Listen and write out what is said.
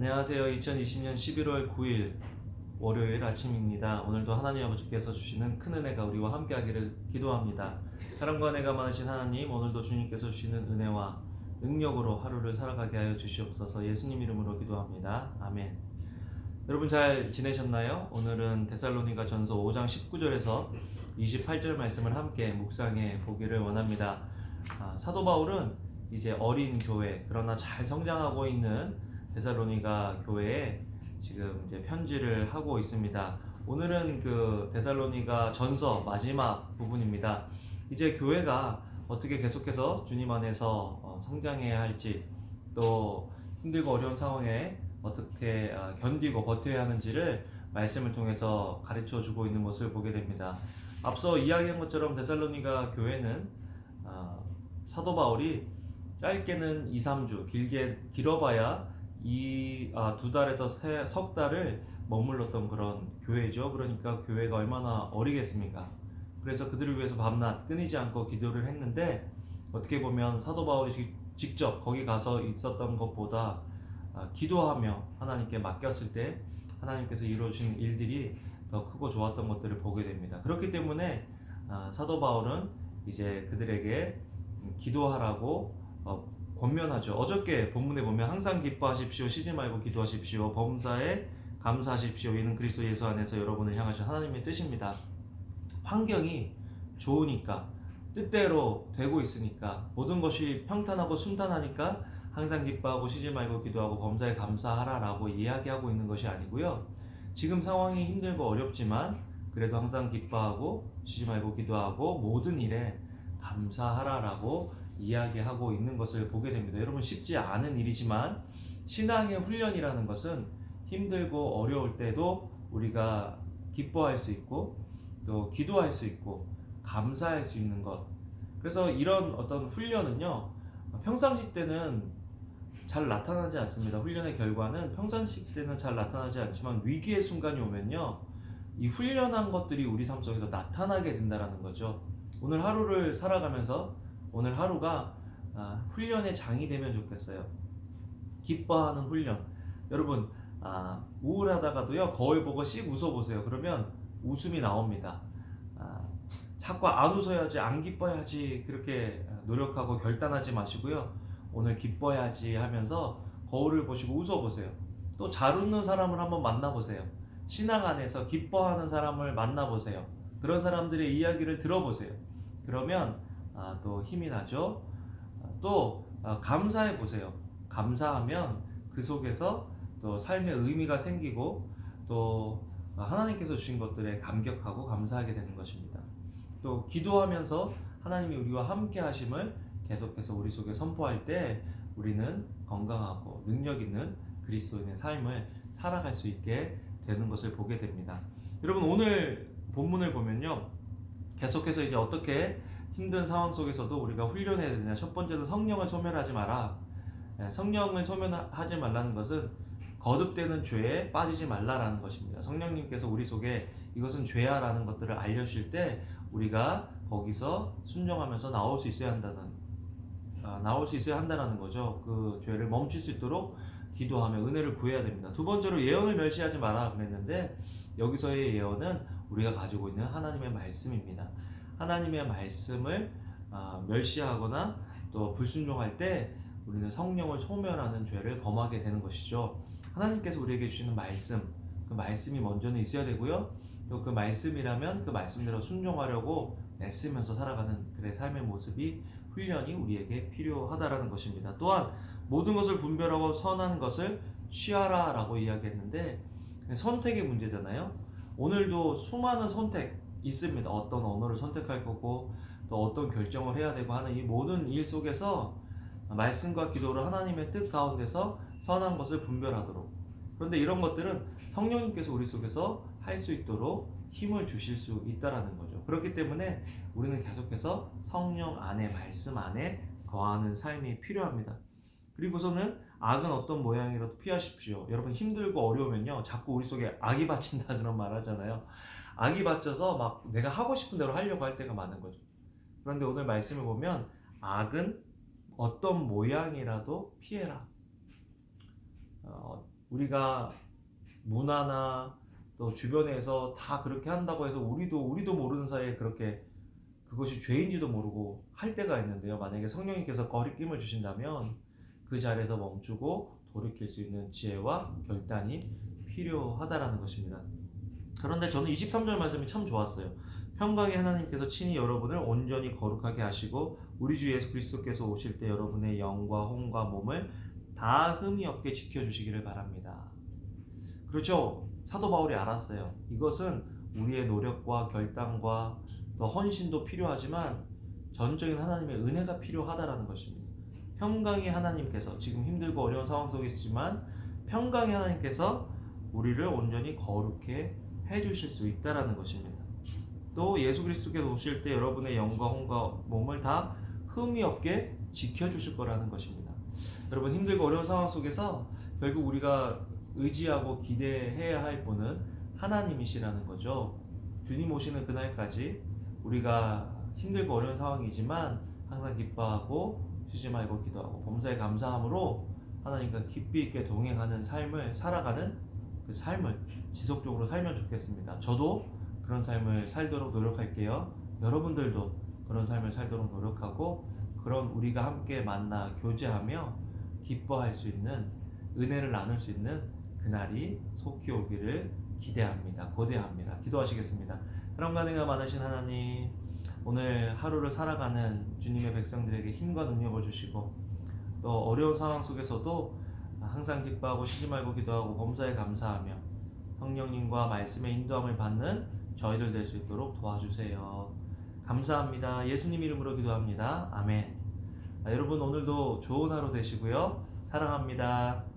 안녕하세요. 2020년 11월 9일 월요일 아침입니다. 오늘도 하나님 아버지께서 주시는 큰 은혜가 우리와 함께 하기를 기도합니다. 사랑과 은혜가 많으신 하나님, 오늘도 주님께서 주시는 은혜와 능력으로 하루를 살아가게 하여 주시옵소서. 예수님 이름으로 기도합니다. 아멘. 여러분 잘 지내셨나요? 오늘은 데살로니가 전서 5장 19절에서 28절 말씀을 함께 묵상해 보기를 원합니다. 사도 바울은 이제 어린 교회, 그러나 잘 성장하고 있는 데살로니가 교회에 지금 이제 편지를 하고 있습니다. 오늘은 그 데살로니가 전서 마지막 부분입니다. 이제 교회가 어떻게 계속해서 주님 안에서 성장해야 할지, 또 힘들고 어려운 상황에 어떻게 견디고 버텨야 하는지를 말씀을 통해서 가르쳐 주고 있는 모습을 보게 됩니다. 앞서 이야기한 것처럼 데살로니가 교회는 사도 바울이 짧게는 2, 3주, 길어봐야 두 달에서 석 달을 머물렀던 그런 교회죠. 그러니까 교회가 얼마나 어리겠습니까? 그래서 그들을 위해서 밤낮 끊이지 않고 기도를 했는데, 어떻게 보면 사도 바울이 직접 거기 가서 있었던 것보다 기도하며 하나님께 맡겼을 때 하나님께서 이루어주신 일들이 더 크고 좋았던 것들을 보게 됩니다. 그렇기 때문에 사도 바울은 이제 그들에게 기도하라고 권면하죠. 어저께 본문에 보면 항상 기뻐하십시오, 쉬지 말고 기도하십시오, 범사에 감사하십시오, 이는 그리스도 예수 안에서 여러분을 향하신 하나님의 뜻입니다. 환경이 좋으니까, 뜻대로 되고 있으니까, 모든 것이 평탄하고 순탄하니까 항상 기뻐하고 쉬지 말고 기도하고 범사에 감사하라라고 이야기하고 있는 것이 아니고요. 지금 상황이 힘들고 어렵지만 그래도 항상 기뻐하고 쉬지 말고 기도하고 모든 일에 감사하라라고 이야기하고 있는 것을 보게 됩니다. 여러분, 쉽지 않은 일이지만 신앙의 훈련이라는 것은 힘들고 어려울 때도 우리가 기뻐할 수 있고 또 기도할 수 있고 감사할 수 있는 것. 그래서 이런 어떤 훈련은요, 평상시 때는 잘 나타나지 않습니다. 훈련의 결과는 평상시 때는 잘 나타나지 않지만 위기의 순간이 오면요, 이 훈련한 것들이 우리 삶 속에서 나타나게 된다는 거죠. 오늘 하루를 살아가면서 오늘 하루가 훈련의 장이 되면 좋겠어요. 기뻐하는 훈련. 여러분, 우울하다가도요, 거울 보고 씩 웃어보세요. 그러면 웃음이 나옵니다. 자꾸 안 웃어야지, 안 기뻐야지 그렇게 노력하고 결단하지 마시고요, 오늘 기뻐야지 하면서 거울을 보시고 웃어보세요. 또 잘 웃는 사람을 한번 만나보세요. 신앙 안에서 기뻐하는 사람을 만나보세요. 그런 사람들의 이야기를 들어보세요. 그러면 또 힘이 나죠. 또 감사해 보세요. 감사하면 그 속에서 또 삶의 의미가 생기고 또 하나님께서 주신 것들에 감격하고 감사하게 되는 것입니다. 또 기도하면서 하나님이 우리와 함께 하심을 계속해서 우리 속에 선포할 때 우리는 건강하고 능력 있는 그리스도인의 삶을 살아갈 수 있게 되는 것을 보게 됩니다. 여러분, 오늘 본문을 보면요, 계속해서 이제 어떻게 힘든 상황 속에서도 우리가 훈련해야 되냐. 첫 번째는 성령을 소멸하지 마라. 성령을 소멸하지 말라는 것은 거듭되는 죄에 빠지지 말라라는 것입니다. 성령님께서 우리 속에 이것은 죄야 라는 것들을 알려주실 때 우리가 거기서 순종하면서 나올 수 있어야 한다는 거죠. 그 죄를 멈출 수 있도록 기도하며 은혜를 구해야 됩니다. 두 번째로 예언을 멸시하지 마라 그랬는데, 여기서의 예언은 우리가 가지고 있는 하나님의 말씀입니다. 하나님의 말씀을 멸시하거나 또 불순종할 때 우리는 성령을 소멸하는 죄를 범하게 되는 것이죠. 하나님께서 우리에게 주시는 말씀, 그 말씀이 먼저는 있어야 되고요, 또 그 말씀이라면 그 말씀대로 순종하려고 애쓰면서 살아가는 그의 삶의 모습이, 훈련이 우리에게 필요하다라는 것입니다. 또한 모든 것을 분별하고 선한 것을 취하라 라고 이야기했는데, 선택의 문제잖아요. 오늘도 수많은 선택 있습니다. 어떤 언어를 선택할 거고 또 어떤 결정을 해야 되고 하는 이 모든 일 속에서 말씀과 기도로 하나님의 뜻 가운데서 선한 것을 분별하도록, 그런데 이런 것들은 성령님께서 우리 속에서 할 수 있도록 힘을 주실 수 있다라는 거죠. 그렇기 때문에 우리는 계속해서 성령 안에, 말씀 안에 거하는 삶이 필요합니다. 그리고서는 악은 어떤 모양이라도 피하십시오. 여러분, 힘들고 어려우면요, 자꾸 우리 속에 악이 받친다 그런 말 하잖아요. 악이 받쳐서 막 내가 하고 싶은 대로 하려고 할 때가 많은 거죠. 그런데 오늘 말씀을 보면 악은 어떤 모양이라도 피해라. 우리가 문화나 또 주변에서 다 그렇게 한다고 해서 우리도 모르는 사이에 그렇게 그것이 죄인지도 모르고 할 때가 있는데요. 만약에 성령님께서 거리낌을 주신다면 그 자리에서 멈추고 돌이킬 수 있는 지혜와 결단이 필요하다라는 것입니다. 그런데 저는 23절 말씀이 참 좋았어요. 평강의 하나님께서 친히 여러분을 온전히 거룩하게 하시고 우리 주 예수 그리스도께서 오실 때 여러분의 영과 혼과 몸을 다 흠이 없게 지켜주시기를 바랍니다. 그렇죠. 사도 바울이 알았어요. 이것은 우리의 노력과 결단과 또 헌신도 필요하지만 전적인 하나님의 은혜가 필요하다라는 것입니다. 평강의 하나님께서 지금 힘들고 어려운 상황 속에 있지만 평강의 하나님께서 우리를 온전히 거룩해 해주실 수 있다라는 것입니다. 또 예수 그리스도께서 오실 때 여러분의 영과 혼과 몸을 다 흠이 없게 지켜주실 거라는 것입니다. 여러분 힘들고 어려운 상황 속에서 결국 우리가 의지하고 기대해야 할 분은 하나님이시라는 거죠. 주님 오시는 그날까지 우리가 힘들고 어려운 상황이지만 항상 기뻐하고 쉬지 말고 기도하고 범사에 감사함으로 하나님과 깊이 있게 동행하는 삶을 살아가는 그 삶을 지속적으로 살면 좋겠습니다. 저도 그런 삶을 살도록 노력할게요. 여러분들도 그런 삶을 살도록 노력하고 그런 우리가 함께 만나 교제하며 기뻐할 수 있는 은혜를 나눌 수 있는 그날이 속히 오기를 기대합니다. 고대합니다. 기도하시겠습니다. 사랑과 은혜가 많으신 하나님, 오늘 하루를 살아가는 주님의 백성들에게 힘과 능력을 주시고 또 어려운 상황 속에서도 항상 기뻐하고 쉬지 말고 기도하고 범사에 감사하며 성령님과 말씀의 인도함을 받는 저희들 될 수 있도록 도와주세요. 감사합니다. 예수님 이름으로 기도합니다. 아멘. 여러분 오늘도 좋은 하루 되시고요. 사랑합니다.